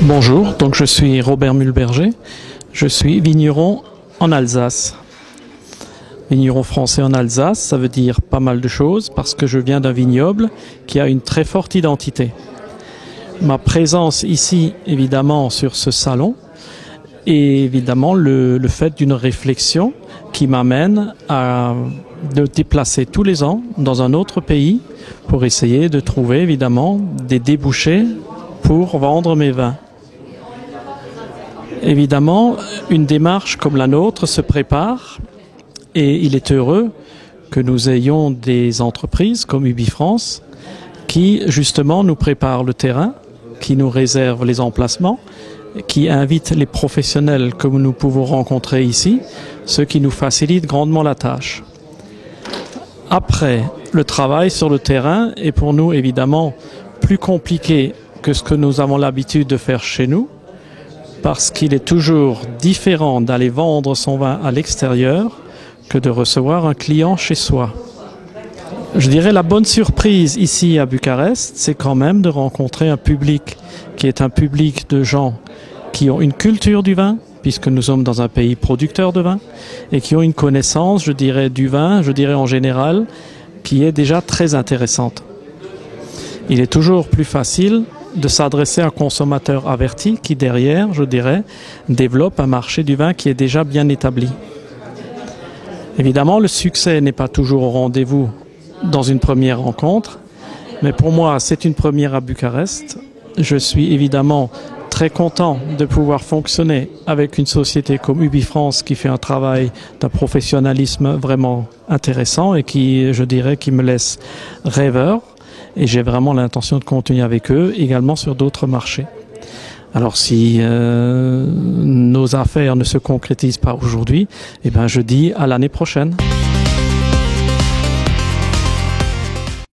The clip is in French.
Bonjour, donc je suis Robert Mulberger, je suis vigneron en Alsace. Vigneron français en Alsace, ça veut dire pas mal de choses parce que je viens d'un vignoble qui a une très forte identité. Ma présence ici, évidemment, sur ce salon, est évidemment le fait d'une réflexion qui m'amène à me déplacer tous les ans dans un autre pays pour essayer de trouver, évidemment, des débouchés pour vendre mes vins. Évidemment, une démarche comme la nôtre se prépare et il est heureux que nous ayons des entreprises comme Ubifrance qui justement nous préparent le terrain, qui nous réservent les emplacements, qui invitent les professionnels que nous pouvons rencontrer ici, ce qui nous facilite grandement la tâche. Après, le travail sur le terrain est pour nous évidemment plus compliqué que ce que nous avons l'habitude de faire chez nous, parce qu'il est toujours différent d'aller vendre son vin à l'extérieur que de recevoir un client chez soi. Je dirais la bonne surprise ici à Bucarest, c'est quand même de rencontrer un public qui est un public de gens qui ont une culture du vin, puisque nous sommes dans un pays producteur de vin, et qui ont une connaissance, je dirais, du vin, je dirais en général, qui est déjà très intéressante. Il est toujours plus facile de s'adresser à un consommateur averti qui, derrière, je dirais, développe un marché du vin qui est déjà bien établi. Évidemment, le succès n'est pas toujours au rendez-vous dans une première rencontre, mais pour moi, c'est une première à Bucarest. Je suis évidemment très content de pouvoir fonctionner avec une société comme Ubifrance qui fait un travail d'un professionnalisme vraiment intéressant et qui, je dirais, qui me laisse rêveur. Et j'ai vraiment l'intention de continuer avec eux, également sur d'autres marchés. Alors si nos affaires ne se concrétisent pas aujourd'hui, eh ben je dis à l'année prochaine.